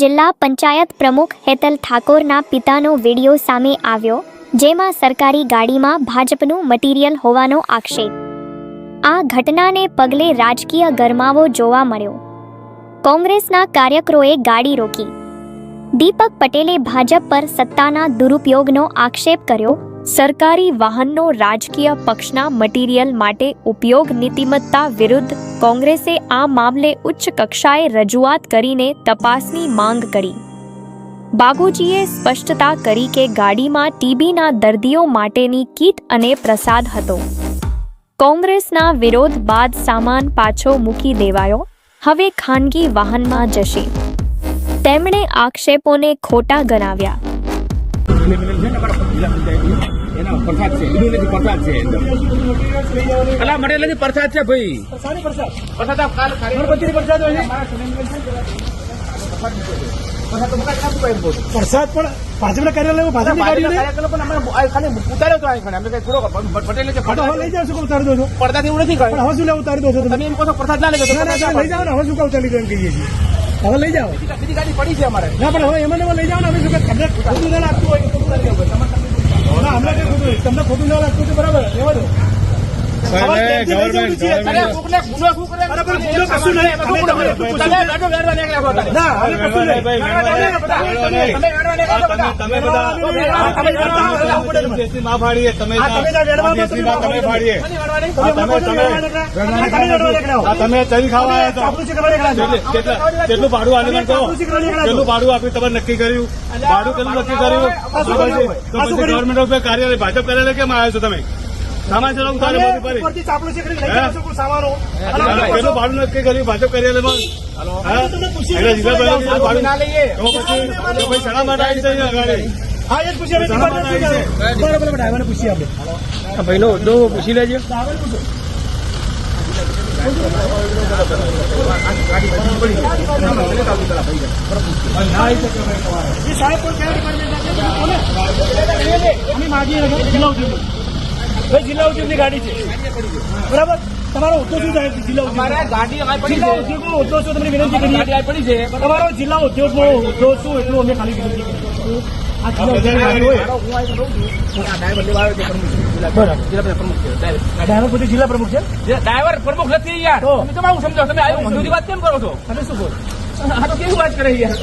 જિલ્લા પંચાયત પ્રમુખ હેતલ ઠાકોરના પિતાનો વિડીયો સામે આવ્યો, જેમાં સરકારી ગાડીમાં ભાજપનું મટીરીયલ હોવાનો આક્ષેપ। આ ઘટનાને પગલે રાજકીય ગરમાવો જોવા મળ્યો। કોંગ્રેસના કાર્યકરોએ ગાડી રોકી। દીપક પટેલે ભાજપ પર સત્તાના દુરુપયોગનો આક્ષેપ કર્યો। સરકારી વાહનનો રાજકીય પક્ષના મટીરીયલ માટે ઉપયોગ નીતિમત્તા વિરુદ્ધ કોંગ્રેસે આ મામલે ઉચ્ચ કક્ષાએ રજૂઆત કરીને તપાસની માંગ કરી। બાગુજીએ સ્પષ્ટતા કરી કે ગાડીમાં ટીબીના દર્દીઓ માટેની કીટ અને પ્રસાદ હતો। કોંગ્રેસના વિરોધ બાદ સામાન પાછો મૂકી દેવાયો, હવે ખાનગી વાહનમાં જશે। તેમણે આક્ષેપોને ખોટા ગણાવ્યા। प्रसाद पण भाजपा कार्यालय में भाजपा खाली उतार्यो तो पटेल लई जाओ શું ઉતારી દો છો પડદાથી એવું નથી કહ્યું હવે શું લે ઉતારી દો છો તમે એમ કહો છો પ્રસાદ ના લઈ જાઓ લઈ જાઓ ને હવે શું ઉતારી દો એમ કહીએ છીએ હવે લઈ જાઓ બીજી ગાડી પડી છે અમારે ના પણ હવે એમાં લઈ જાઓ ને અમે શું તમને ખોટું ના લાગતું હોય તો ઉતારી દો ના અમને કઈ ખોટું તમને ખોટું ના લાગતું તો બરાબર લેવા દો કેટલું ભાડું આપ્યું તમારે નક્કી કર્યું? ભાડું કેટલું નક્કી કર્યું? ગવર્મેન્ટ કાર્યાલય ભાજપ કાર્યાલય કેમ આવ્યો છો તમે? સામાન ચલો ઉતારે કેટલું ભાડું નક્કી કર્યું ભાજપ કાર્યાલયમાં? શા માટે આવી છે ગાડી? ભાઈ નો હોદ્દો પૂછી લેજો। જિલ્લા ઉદ્યોગની ગાડી છે બરાબર? તમારો હોદ્દો શું થાય? જિલ્લા ઉદ્યોગનો હોદ્દો શું? તમને વિનંતી કરી પડી છે તમારો જિલ્લા ઉદ્યોગનો હોદ્દો શું એટલું અમે ખાલી વિનંતી કરી। ડ્રાઈવર પોતે જિલ્લા પ્રમુખ છે? ડ્રાઈવર પ્રમુખ નથી યાર, તમે તમારું સમજો। તમે આવ્યું મંજૂરી વાત કેમ કરો છો? તમે શું બોલો? આ તો કેવી વાત કરે યાર?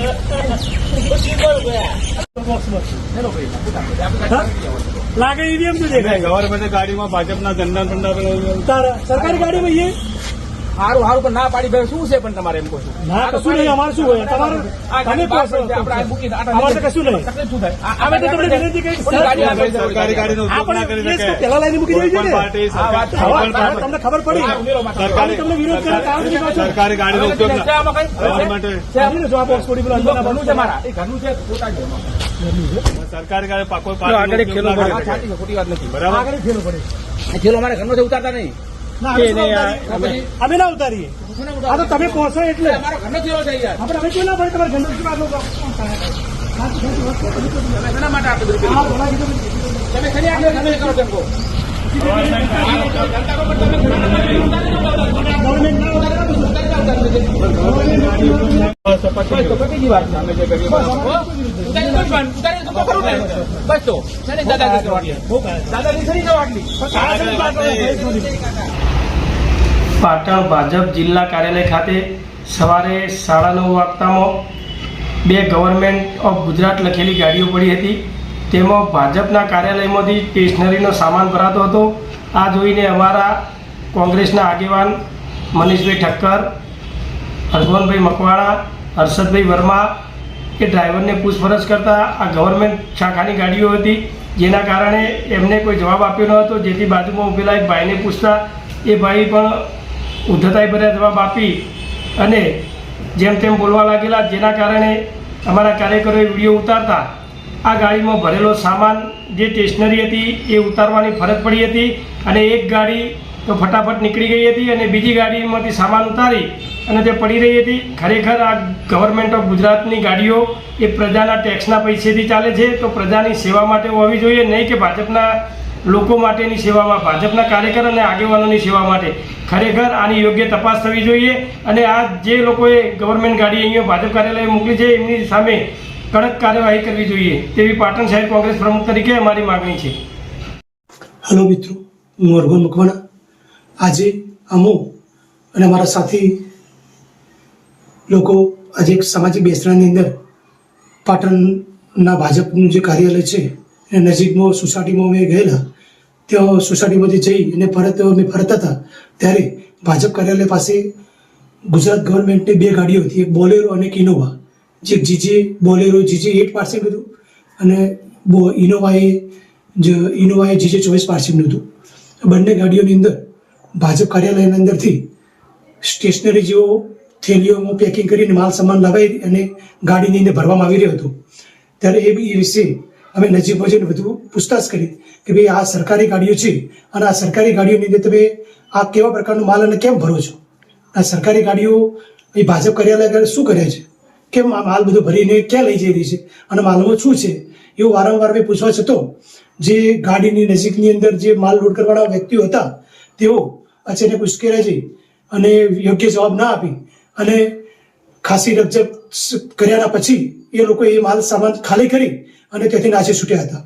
લાગે ઈવીએમ શું દેખાય? ગવર્મેન્ટ ગાડીમાં ભાજપના ઝંડા સરકારી ગાડીમાં એ સારું સારું પણ ના પાડી ભાઈ શું છે? પણ તમારે એમ કહો છો ના કશું નહીં, અમારે શું હોય? તમારું તમે કહો છો અમારે તો કશું નહીં। તકલીફ શું થાય? અમે તો તમને વિનંતી કરી સરકારી ગાડીનો ઉપયોગ ના કરી શકે। પેલા લાઈન મૂકી દેવી જોઈએ ને। તમને ખબર પડી તમને વિરોધ કરે સરકારી ગાડીનો ઉપયોગ જવાબ બોક્સ પડી પેલો ઘરનું છે મારા, એ ઘરનું છે ખોટા છે સરકારી ગાડી પાકો ખોટી વાત નથી બરાબર? આગળ ફેરવું પડે। જેલો અમારે ઘરનો છે ઉતારતા નહીં। અમે ના ઉતારીએ, આ તો તમે પહોંચો એટલે અમારો ઘરનો જેલો છે યાર, આપણે અમે કેવું ના પડે તમારે ઘરનો શેના માટે આપણે તમે શેની આગળ તમે કરો છો? પાટણ ભાજપ જિલ્લા કાર્યાલય ખાતે સવારે 9:30 વાગતામાં બે ગવર્મેન્ટ ઓફ ગુજરાત લખેલી ગાડીઓ પડી હતી। તેમાં ભાજપના કાર્યાલયમાંથી સ્ટેશનરીનો સામાન ભરાતો હતો। આ જોઈને અમારા કોંગ્રેસના આગેવાન મનીષભાઈ ઠક્કર, હરગોનભાઈ મકવાણા, હર્ષદભાઈ વર્મા એ ડ્રાઈવરને પૂછપરછ કરતા આ ગવર્મેન્ટ શાખાની ગાડીઓ હતી, જેના કારણે એમને કોઈ જવાબ આપ્યો ન હતો। જેથી બાજુમાં ઊભેલા એક ભાઈને પૂછતા એ ભાઈ પણ ઉદ્ધતાઈભર્યા જવાબ આપી અને જેમ તેમ બોલવા લાગેલા, જેના કારણે અમારા કાર્યકરોએ વિડીયો ઉતારતા આ ગાડીમાં ભરેલો સામાન જે સ્ટેશનરી હતી એ ઉતારવાની ફરજ પડી હતી અને એક ગાડી તો ફટાફટ નીકળી ગઈ હતી અને બીજી ગાડીમાંથી સામાન ઉતારી અને તે પડી રહી હતી। ખરેખર આ ગવર્મેન્ટ ઓફ ગુજરાતની ગાડીઓ એ પ્રજાના ટેક્સના પૈસેથી ચાલે છે, તો પ્રજાની સેવા માટે હોવી જોઈએ, નહીં કે ભાજપના લોકો માટેની સેવામાં, ભાજપના કાર્યકર અને આગેવાનોની સેવા માટે ખરેખર આની યોગ્ય તપાસ થવી જોઈએ અને આ જે લોકોએ ગવર્મેન્ટ ગાડી અહીંયા ભાજપ કાર્યાલયે મોકલી છે એમની સામે કડક કાર્યવાહી કરવી જોઈએ તેવી પાટણ શહેર કોંગ્રેસ પ્રમુખ તરીકે અમારી માગણી છે. હેલો મિત્રો, હું અરગોન મકવાણા. આજે અમો અને અમારા સાથી લોકો આજે એક સામાજિક બેસણાની અંદર પાટણના ભાજપનું જે કાર્યાલય છે એ નજીકમાં સોસાયટીમાં અમે ગયેલા. ત્યાં સોસાયટીમાંથી જઈ અને અમે ફરતા હતા ત્યારે ભાજપ કાર્યાલય પાસે ગુજરાત ગવર્મેન્ટની 2 ગાડીઓ હતી, એક બોલેરો અને એક ઇનોવા. જે જીજે બોલેરો જીજે 8 પાર્સેન્ટ હતું અને ઇનોવાએ જીજે 24 પાર્સેન્ટનું હતું. બંને ગાડીઓની અંદર ભાજપ કાર્યાલયની અંદરથી સ્ટેશનરી જેવો થેલીઓમાં પેકિંગ કરીને માલ સામાન લગાવી અને ગાડીની અંદર ભરવામાં આવી રહ્યો હતો. ત્યારે એ વિશે અમે નજીકમાં જઈને બધું પૂછતાછ કરી કે ભાઈ આ સરકારી ગાડીઓ છે અને આ સરકારી ગાડીઓની અંદર તમે આ કેવા પ્રકારનો માલ અને કેમ ભરો છો? આ સરકારી ગાડીઓ એ ભાજપ કાર્યાલય શું કરે છે? કેમ આ માલ બધો ભરીને ક્યાં લઈ જઈ રહી છે અને માલમાં શું છે? એવું વારંવાર મેં પૂછવા છતાં જે ગાડીની નજીકની અંદર જે માલ લોડ કરવાવાળા વ્યક્તિઓ હતા તેઓ અચાનક ઉશ્કેરાઈ જઈ અને યોગ્ય જવાબ ના આપી અને ખાસી રકજક કર્યાના પછી એ લોકો એ માલ સામાન ખાલી કરી અને ત્યાંથી નાસી છૂટ્યા હતા.